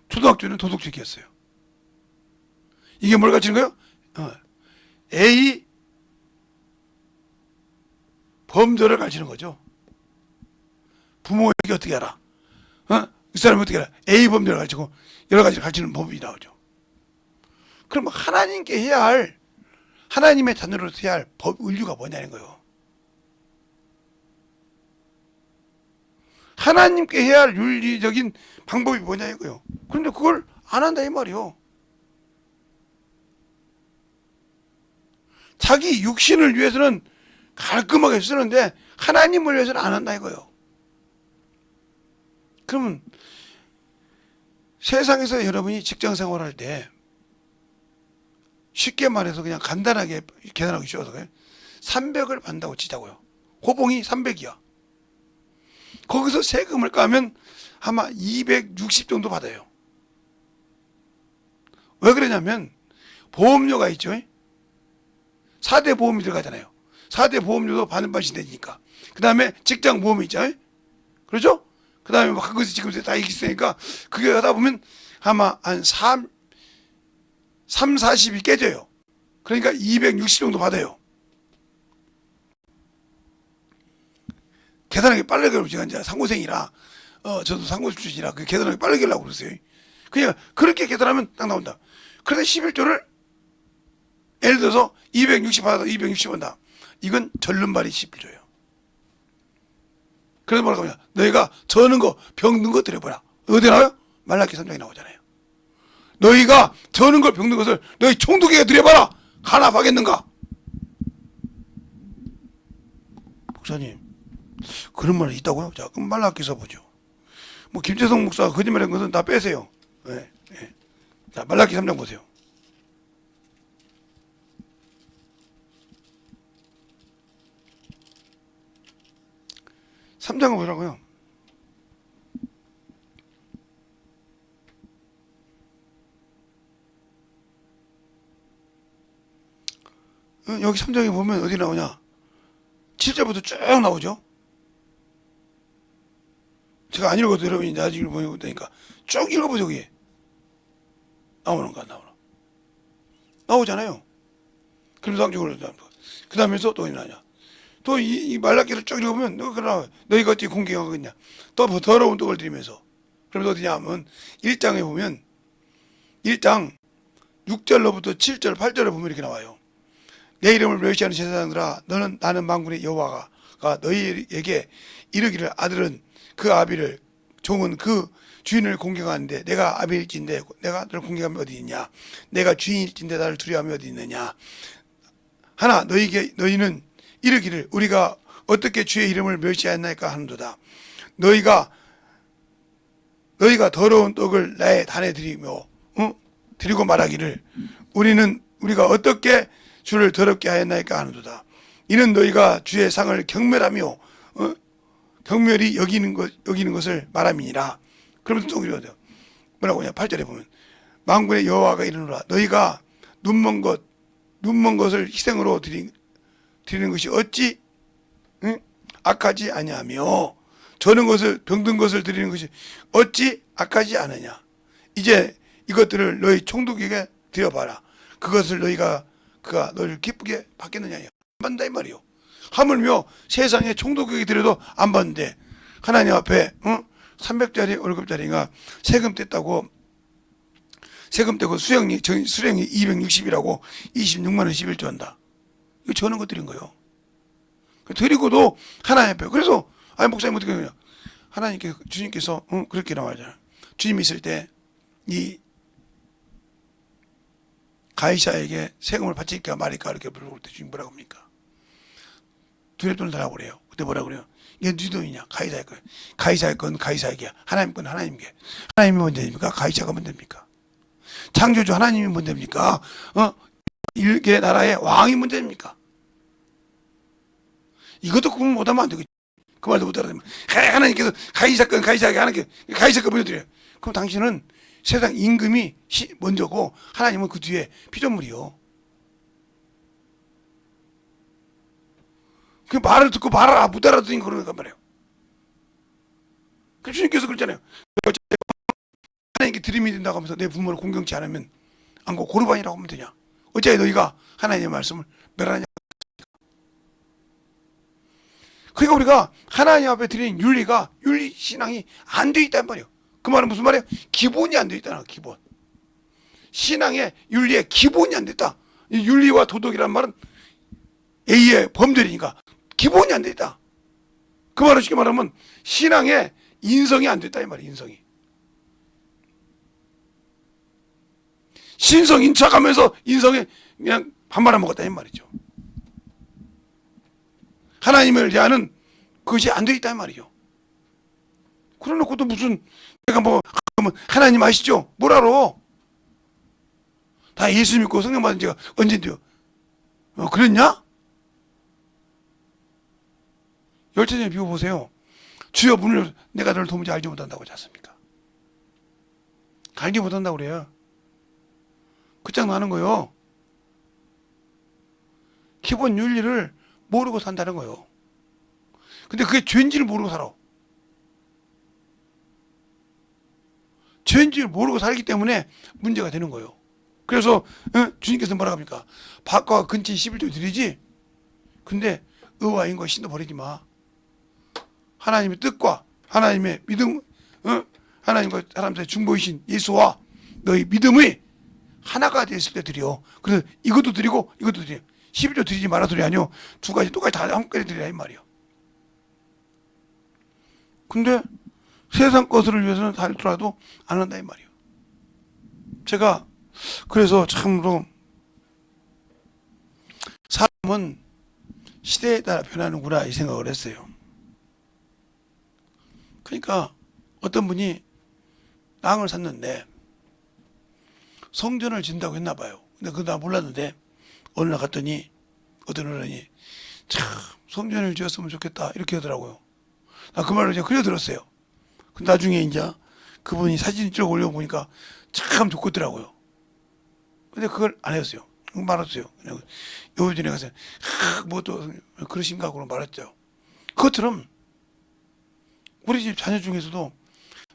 초등학교 때는 도덕책이었어요. 이게 뭘 가르치는 거예요? A 범죄를 가르치는 거죠. 부모에게 어떻게 하라. 이 사람이 어떻게 하라. A 범죄를 가르치고 여러 가지를 가르치는 법이 나오죠. 그럼 하나님께 해야 할 하나님의 자녀로서 해야 할 법, 의류가 뭐냐는 거예요. 하나님께 해야 할 윤리적인 방법이 뭐냐 이거요. 그런데 그걸 안 한다 이 말이요. 자기 육신을 위해서는 깔끔하게 쓰는데 하나님을 위해서는 안 한다 이거요. 그러면 세상에서 여러분이 직장 생활할 때 쉽게 말해서 그냥 간단하게 계산하기 쉬워서 300을 받는다고 치자고요. 호봉이 300이야. 거기서 세금을 까면 아마 260 정도 받아요. 왜 그러냐면 보험료가 있죠. 4대 보험이 들어가잖아요. 4대 보험료도 반반씩 내니까. 그 다음에 직장 보험이 있죠. 그렇죠? 그 다음에 막 그것이 지금 다 있으니까 그게 하다 보면 아마 한 40이 깨져요. 그러니까 260 정도 받아요. 계산하기 빠르게 하려고 제가 이제 상고생이라 저도 상고 출신이라 그 계산하기 빠르게 하려고 그랬어요. 그냥 그렇게 계산하면 딱 나온다. 그런데 11조를 예를 들어서 260 받아서 260 한다. 이건 절름발이 11조예요. 그래서 뭐라고 하냐. 너희가 저는 거 병든 거 드려보라. 어디 나와요? 말라기 3장에 나오잖아요. 너희가 저는 걸 병든 것을 너희 총독에게 드려봐라. 간합하겠는가? 목사님 그런 말이 있다고요? 자 그럼 말라기서 보죠. 뭐 김재성 목사가 거짓말한 것은 다 빼세요. 네, 네. 자 말라기 3장 보세요. 3장은 뭐라고요? 여기 3장에 보면 어디 나오냐? 7절부터 쭉 나오죠? 제가 안 읽어도 여러분이 나중에 보니까 되니까 쭉 읽어보죠. 여기 나오는가 안 나오나? 나오잖아요. 그럼 상중으로 그 다음에서 또 어디 나냐? 또 이 말라기를 쭉 읽어보면 너희가 어떻게 공경하겠냐? 또 더러운 떡을 드리면서 그러면서 어디냐 하면 1장에 보면 1장 6절로부터 7절 8절에 보면 이렇게 나와요. 내 이름을 멸시하는 제사장들아 나는 만군의 여호와가 너희에게 이르기를 아들은 그 아비를 종은 그 주인을 공경하는데 내가 아비일진데 내가 너를 공경하면 어디 있냐? 내가 주인일진데 나를 두려워하면 어디 있느냐? 하나 너희는 이르기를 우리가 어떻게 주의 이름을 멸시하였나이까 하는도다. 너희가 더러운 떡을 나의 단에 드리며 드리고 말하기를 우리가 어떻게 주를 더럽게 하였나이까 하는도다. 이는 너희가 주의 상을 경멸하며 경멸히 여기는 것을 말함이니라. 그러면서 또 뭐라고 하냐? 8절에 보면 만군의 여호와가 이르노라 너희가 눈먼 것을 희생으로 드리는 것이 어찌 악하지 아니하며 저는 것을 병든 것을 드리는 것이 어찌 악하지 않으냐. 이제 이것들을 너희 총독에게 드려봐라. 그것을 그가 너희를 기쁘게 받겠느냐. 안 받는다 이 말이요. 하물며 세상에 총독에게 드려도 안 받는데 하나님 앞에 300짜리 월급짜리가 세금 뗐다고 세금 떼고 수령이 260이라고 26만 원 11조 한다. 이거 저는 거 드린 거예요. 드리고도 하나님 앞에. 그래서 아니 목사님 어떻게 그러냐. 하나님께 주님께서 그렇게 나와잖아. 주님 있을 때 이 가이사에게 세금을 바칠까 말일까 이렇게 물어볼 때 주님 뭐라고 합니까? 두렵돈을 달라고 그래요. 그때 뭐라고 그래요? 이게 네 돈이냐? 가이사의 건. 가이사의 건 가이사에게. 하나님 건 하나님께. 하나님이 먼저입니까? 가이사가 먼저입니까? 창조주 하나님이 먼저입니까? 일개 나라의 왕이 먼저입니까? 이것도 구분 못하면 안 되겠지. 그 말도 못 알아듣으면 하나님께서 가이사 건 가이사에게 하나님께 가이사 건 먼저 드려요. 그럼 당신은 세상 임금이 먼저고 하나님은 그 뒤에 피조물이요. 그 말을 듣고 말을 못 알아듣으니까 그러는 거 말이에요. 그 주님께서 그랬잖아요. 하나님께 드림이 된다고 하면서 내 부모를 공경치 않으면 안고 고르반이라고 하면 되냐. 어찌하여 너희가 하나님의 말씀을 멸하냐. 그러니까 우리가 하나님 앞에 드리는 윤리가 윤리신앙이 안 돼 있단 말이에요. 그 말은 무슨 말이에요? 기본이 안 돼 있다는 기본. 신앙의 윤리의 기본이 안 됐다. 이 윤리와 도덕이란 말은 A의 범죄니까 기본이 안 돼 있다. 그 말을 쉽게 말하면 신앙의 인성이 안 됐다 이 말이에요. 인성이. 신성인 척하면서 인성에 그냥 밥 말아 먹었다 이 말이죠. 하나님을 대하는 그것이 안 돼 있다 이 말이죠. 그래놓고 또 무슨 내가 뭐 하나님 아시죠? 뭘 알아? 다 예수 믿고 성령 받은 지가 언젠데요? 그랬냐? 열처전에 비워보세요. 주여 문을 내가 너를 도무지 알지 못한다고 하지 않습니까? 알지 못한다고 그래요. 끝장 나는 거요. 기본 윤리를 모르고 산다는 거요. 근데 그게 죄인지를 모르고 살아. 죄인지를 모르고 살기 때문에 문제가 되는 거예요. 그래서 주님께서 뭐라고 합니까? 밭과 근처에 11조 드리지. 근데 의와 인과 신도 버리지 마. 하나님의 뜻과 하나님의 믿음, 하나님과 사람 사이 중보이신 예수와 너희 믿음이 하나가 됐을 때 드려. 그래서 이것도 드리고 이것도 드려. 11조 드리지 말아 드리 아니요. 두 가지 똑같이 다 한꺼번에 드리라 이 말이요. 근데 세상 것을 위해서는 살더라도 안 한다 이 말이요. 제가 그래서 참으로 사람은 시대에 따라 변하는구나 이 생각을 했어요. 그러니까 어떤 분이 땅을 샀는데 성전을 짓는다고 했나 봐요. 근데 그거 나 몰랐는데 어느 날 갔더니 어떤 어른이 참 성전을 지었으면 좋겠다 이렇게 하더라고요. 나 그 말을 이제 그려 들었어요. 그 나중에 이제 그분이 사진 쭉 올려보니까 참 좋겠더라고요. 근데 그걸 안 했어요. 말았어요. 그냥 요즘에 가서 뭐 또 그러신가 그러고 말했죠. 그것처럼 우리 집 자녀 중에서도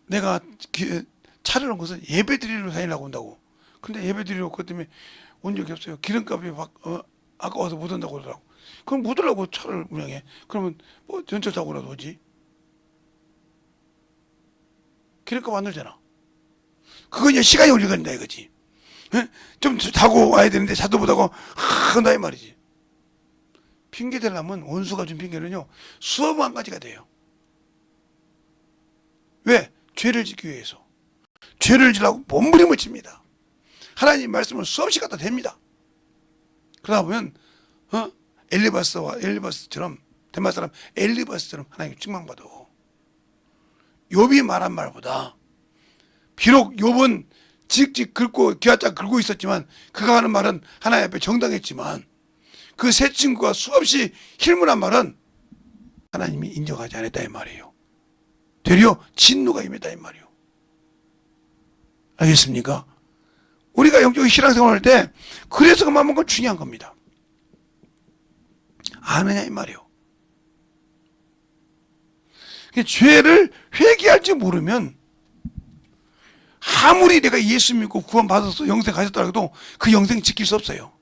내가 차려놓은 것은 예배 드리러 다니려고 온다고. 근데 예배 드리러 그것 때문에 온 적이 없어요. 기름값이 아까워서 못 온다고 그러더라고. 그럼 못 오려고 차를 운영해. 그러면 뭐 전철 타고라도 오지. 기름값 안 들잖아. 그건 이제 시간이 올리간다 이거지. 좀 자고 와야 되는데 자도 못하고 한다 이 말이지. 핑계 대려면 원수가 준 핑계는요 수만 가지가 돼요. 왜? 죄를 짓기 위해서. 죄를 지려고 몸부림을 칩니다. 하나님 말씀을 수없이 갖다 댑니다. 그러다 보면 엘리바스처럼 대만 사람 엘리바스처럼 하나님 책망받아. 욥이 말한 말보다 비록 욥은 직직 긁고 기아짝 긁고 있었지만 그가 하는 말은 하나님 앞에 정당했지만 그 세 친구가 수없이 힐문한 말은 하나님이 인정하지 않았다 이 말이에요. 되려 진노가 임했다 이 말이에요. 알겠습니까? 우리가 영적인 신앙생활 할 때 그래서 그만 건 중요한 겁니다. 아느냐 이 말이에요. 죄를 회개할 줄 모르면 아무리 내가 예수 믿고 구원받아서 영생 가졌더라도 그 영생 지킬 수 없어요.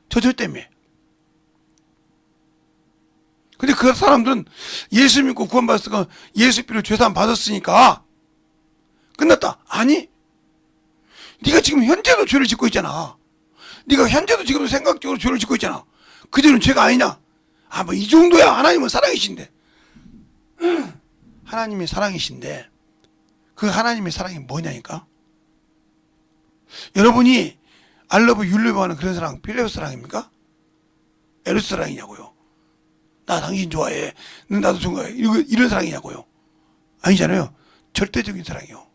저 죄 때문에. 근데 그 사람들은 예수 믿고 구원받았으니까 예수 피로 죄사함 받았으니까 끝났다. 아니, 네가 지금 현재도 죄를 짓고 있잖아. 네가 현재도 지금 생각적으로 죄를 짓고 있잖아. 그 죄는 죄가 아니냐? 아, 뭐 이 정도야. 하나님은 사랑이신데. 하나님이 사랑이신데 그 하나님의 사랑이 뭐냐니까? 여러분이 알러브 율리브 하는 그런 사랑 필레오 사랑입니까? 에로스 사랑이냐고요? 나 당신 좋아해. 너 나도 좋아해. 이런 사랑이냐고요? 아니잖아요. 절대적인 사랑이요.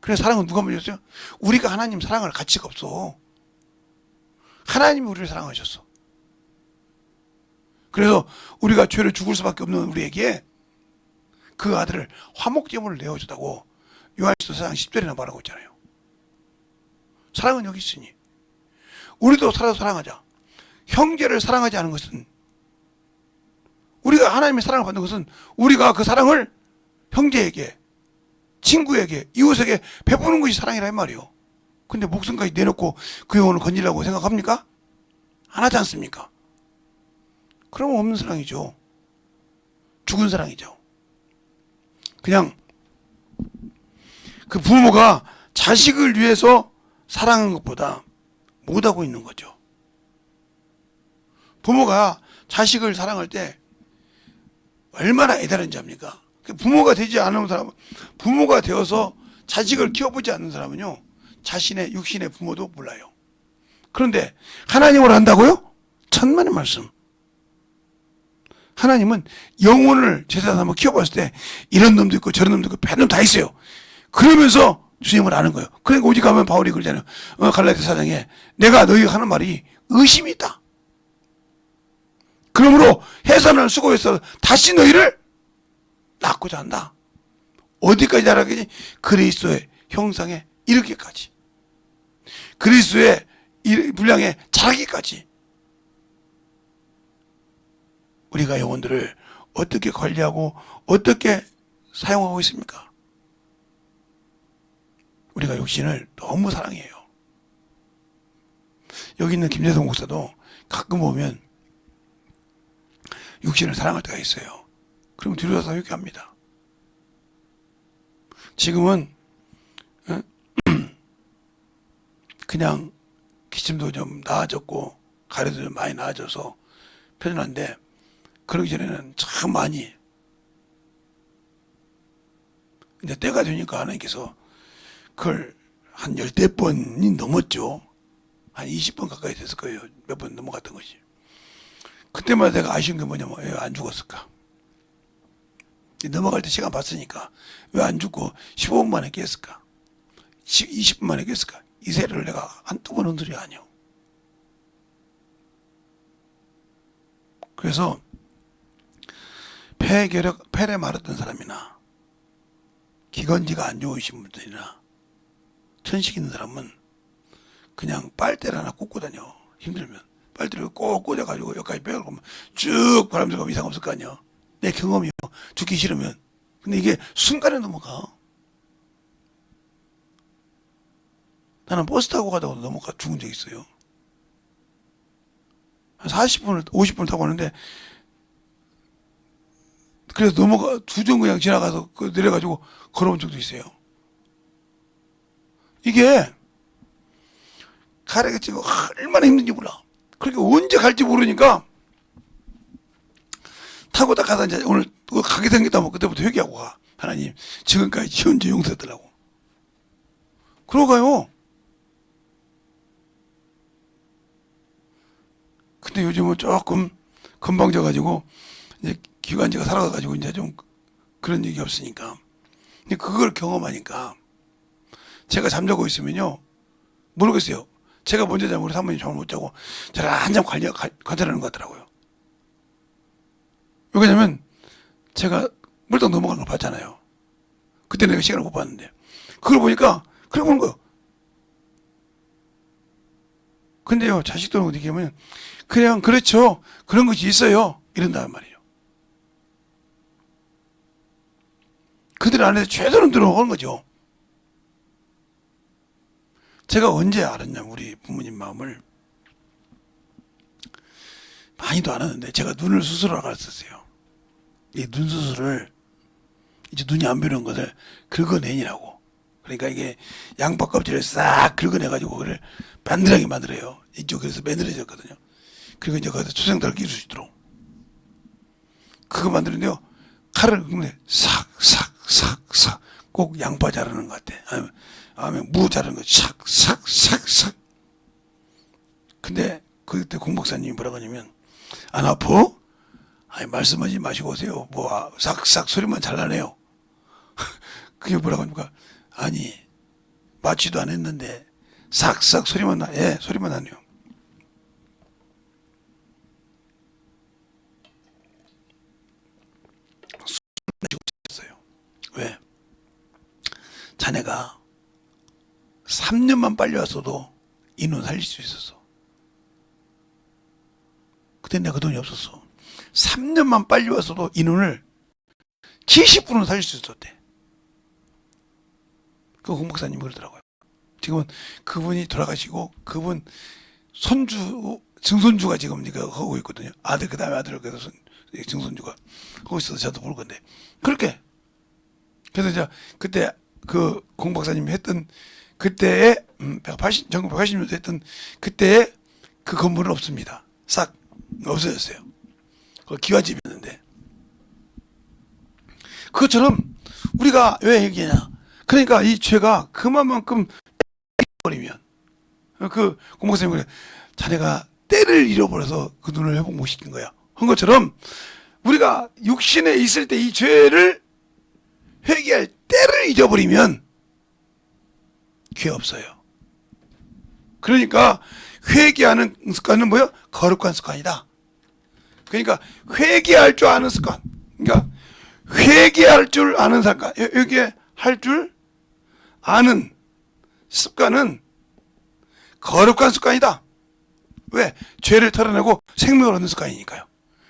그래서 사랑은 누가 물렸어요? 우리가 하나님 사랑할 가치가 없어. 하나님이 우리를 사랑하셨어. 그래서 우리가 죄를 죽을 수밖에 없는 우리에게 그 아들을 화목제물을 내어주다고 요한일서 4장 10절이나 말하고 있잖아요. 사랑은 여기 있으니 우리도 서로 사랑하자. 형제를 사랑하지 않은 것은, 우리가 하나님의 사랑을 받는 것은 우리가 그 사랑을 형제에게, 친구에게, 이웃에게 베푸는 것이 사랑이라 이 말이에요. 근데 목숨까지 내놓고 그 영혼을 건지려고 생각합니까? 안 하지 않습니까? 그러면 없는 사랑이죠. 죽은 사랑이죠. 그냥 그 부모가 자식을 위해서 사랑한 것보다 못하고 있는 거죠. 부모가 자식을 사랑할 때 얼마나 애달은지 압니까? 부모가 되지 않은 사람은, 부모가 되어서 자식을 키워보지 않는 사람은요, 자신의 육신의 부모도 몰라요. 그런데 하나님을 안다고요? 천만의 말씀. 하나님은 영혼을 제사 삼아 키워봤을 때 이런 놈도 있고 저런 놈도 있고 별놈 다 있어요. 그러면서 주님을 아는 거예요. 그러니까 오직 가면 바울이 그러잖아요. 갈라디아 4장에 내가 너희가 하는 말이 의심이 있다. 그러므로 해산을 수고해서 다시 너희를 낳고자 한다. 어디까지 자라겠지? 그리스도의 형상에 이르기까지. 그리스도의 분량에 자라기까지. 우리가 영혼들을 어떻게 관리하고 어떻게 사용하고 있습니까? 우리가 육신을 너무 사랑해요. 여기 있는 김재성 목사도 가끔 보면 육신을 사랑할 때가 있어요. 그럼 뒤로 가서 회개합니다. 지금은 그냥 기침도 좀 나아졌고 가래도 좀 많이 나아져서 편안한데, 그러기 전에는 참 많이, 이제 때가 되니까 하나님께서 그걸 한 10대번이 넘었죠. 한 20번 가까이 됐을 거예요. 몇 번 넘어갔던 것이. 그때마다 내가 아쉬운 게 뭐냐면, 왜 안 죽었을까? 넘어갈 때 시간 봤으니까 왜 안 죽고 15분 만에 깼을까? 20분 만에 깼을까? 이 세례를 내가 한두 번 흔들이 아니요. 그래서 폐에 마르던 사람이나 기관지가 안 좋으신 분들이나 천식 있는 사람은 그냥 빨대를 하나 꽂고 다녀. 힘들면 빨대를 꼭 꽂아가지고 여기까지 빼고 쭉 바람 들어가면 이상 없을 거 아니야. 내 경험이요. 죽기 싫으면. 근데 이게 순간에 넘어가. 나는 버스 타고 가다가 넘어가 죽은 적 있어요. 한 40분을 50분을 타고 가는데, 그래서 넘어가 두정 그냥 지나가서 내려가지고 걸어온 적도 있어요. 이게 가래가 지금 얼마나 힘든지 몰라. 그렇게 언제 갈지 모르니까 타고 딱 가다 이제 오늘 가게 생겼다면 그때부터 회개하고 가. 하나님 지금까지 현재 용서해달라고. 그러고 가요. 근데 요즘은 조금 건방져가지고 이제 기관지가 살아가가지고 이제 좀 그런 얘기 없으니까. 근데 그걸 경험하니까 제가 잠자고 있으면요, 모르겠어요. 제가 먼저 자면 우리 사모님 잠을 못 자고 저를 한참 관찰하는 것 같더라고요. 왜냐면 제가 물떡 넘어가는 걸 봤잖아요. 그때 내가 시간을 못 봤는데 그걸 보니까 그래 보는 거예요. 근데요, 자식들은 어떻게 하면 그냥 그렇죠, 그런 것이 있어요, 이런단 말이에요. 그들 안에서 최선을 들어오는 거죠. 제가 언제 알았냐, 우리 부모님 마음을. 많이도 안 하는데 제가 눈을 수술하러 갔었어요. 이 눈 수술을 이제 눈이 안 보이는 것을 긁어내니라고. 그러니까 이게 양파 껍질을 싹 긁어내가지고 그걸 반듯하게 만들어요. 이쪽에서 매늘어졌거든요. 그리고 이제 거기서 초생달을 끼울 수 있도록. 그거 만드는데요. 칼을 긁는데 싹싹싹싹 꼭 양파 자르는 것 같아. 아니면 무 자르는 거 싹싹싹싹. 근데 그때 공박사님이 뭐라고 하냐면 안 아파? 아니 말씀하지 마시고 오세요. 뭐 싹싹 소리만 잘 나네요. 그게 뭐라고 합니까? 아니 맞지도 않았는데 싹싹 소리만 나. 예, 소리만 나네요. 왜? 자네가 3년만 빨리 왔어도 이 눈 살릴 수 있었어. 그때 내가 그 돈이 없었어. 3년만 빨리 왔어도 이 눈을 70분은 살릴 수 있었대. 그 공박사님이 그러더라고요. 지금은 그분이 돌아가시고 그분 손주, 증손주가 지금 하고 있거든요. 아들, 그 다음에 아들, 그래서 증손주가 하고 있어서 저도 볼 건데. 그렇게. 그래서 이제 그때 그 공박사님이 했던 그때에 1980년도 했던 그때에 그 건물은 없습니다. 싹 없어졌어요. 그 기와집이었는데. 그것처럼 우리가 왜 얘기하냐. 그러니까 이 죄가 그만큼 버리면 그 공박사님이 그래. 자네가 때를 잃어버려서 그 눈을 회복 못 시킨 거야. 한 것처럼 우리가 육신에 있을 때 이 죄를 회개할 때를 잊어버리면 기회 없어요. 그러니까 회개하는 습관은 뭐야? 거룩한 습관이다. 그러니까 회개할 줄 아는 습관. 그러니까 회개할 줄 아는 습관. 회개할 줄 아는 습관은 거룩한 습관이다. 왜? 죄를 털어내고 생명을 얻는 습관이니까요.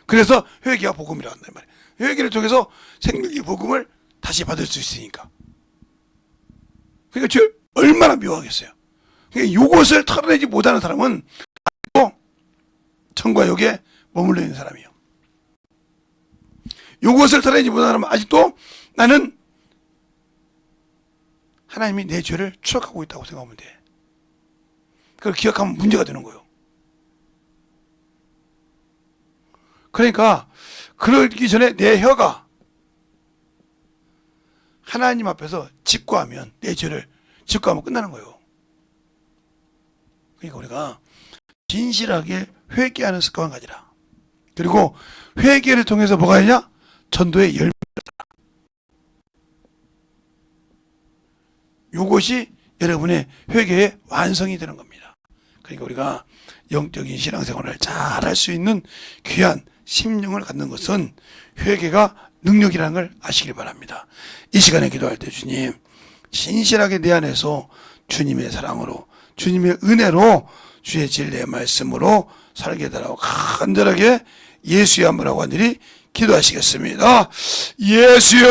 그래서 회개와 복음이라고 한단 말이에요. 회개를 통해서 생명의 복음을 다시 받을 수 있으니까. 그러니까 죄 얼마나 묘하겠어요. 그러니까 이것을 털어내지 못하는 사람은 또 천과 역에 머물러 있는 사람이에요. 이것을 털어내지 못하는 사람은 아직도 나는 하나님이 내 죄를 추억하고 있다고 생각하면 돼. 그걸 기억하면 문제가 되는 거예요. 그러니까 그러기 전에 내 혀가 하나님 앞에서 직구하면 내 죄를 직구하면 끝나는 거예요. 그러니까 우리가 진실하게 회개하는 습관을 가지라. 그리고 회개를 통해서 뭐가 되냐? 전도의 열매가 있다. 이것이 여러분의 회개의 완성이 되는 겁니다. 그러니까 우리가 영적인 신앙생활을 잘 할 수 있는 귀한 심령을 갖는 것은 회개가 능력이라는 걸 아시길 바랍니다. 이 시간에 기도할 때 주님, 진실하게 내 안에서 주님의 사랑으로, 주님의 은혜로, 주의 진리의 말씀으로 살게 해달라고 간절하게 예수의 한번 하고 한들이 기도하시겠습니다. 예수여!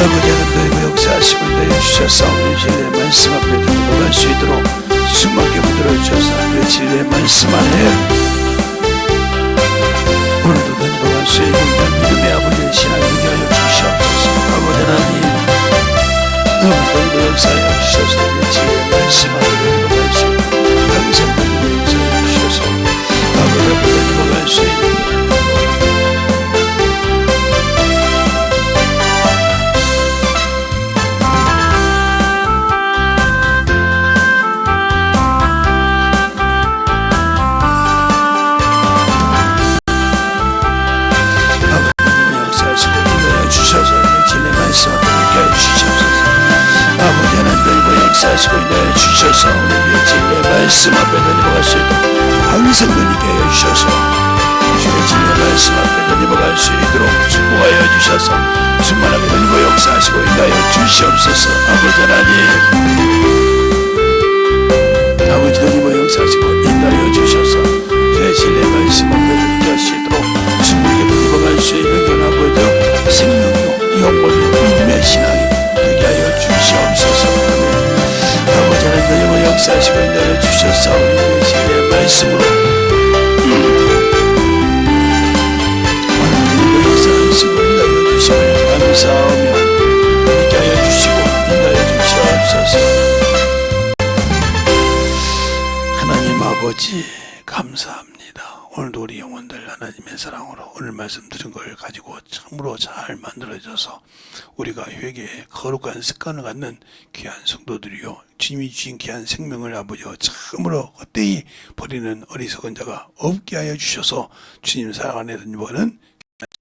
아버지 하나님 역사하시고 인도해 주셔서 우리 진리의 말씀 앞에 들어갈 수 있도록 숨막게 붙들어 주셔서 내 진리의 말씀 안에 오늘도 던져간 수의 공간 믿음의 아버지의 신앙을 이루게 하여 주시옵소서. 아버지 하나님, 아버지 역사하여 주셔서 내 진리의 말씀 안에 던져갈 수 있는 항상 던지고 역사하여 주셔서 아버지 앞에 던져갈 수 있는 하시고 인도하여 주셔서 우리에게 진리의 말씀 앞에 던져갈 수 있도록 항상 던지게 하여 주셔서 주의 진리의 말씀 앞에 던져갈 수 있도록 축복하여 주셔서 충만하게 던지고 역사하시고 인도하여 주시옵소서. 아버지 하나님, 아버지 던지고 역사하시고 인도하여 주셔서 주의 진리의 말씀 앞에 던져갈 수 있도록 충분하게 던져갈 수 있는 건 아버지 생명력, 영혼력, 믿음의 신앙이 되게 하여 주시옵소서. 아버지 하나님 역사하시고 인도하여 주셔서 우리의 신의 말씀으로 오늘 역사하시고 인도하여 주심을 감사하며 믿게 하여 주시고 인도하여 주시옵소서. 하나님 아버지 감사합니다. 오늘도 우리 영혼들 하나님의 사랑으로 오늘 말씀 들은 걸 가지고 참으로 잘 만들어져서 우리가 회개에 거룩한 습관을 갖는 귀한 성도들이요, 주님이 주신 귀한 생명을 아버지와 참으로 헛되이 버리는 어리석은 자가 없게 하여 주셔서 주님 사랑 안에 던져가는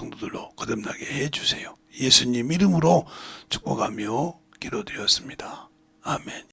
성도들로 거듭나게 해주세요. 예수님 이름으로 축복하며 기도드렸습니다. 아멘.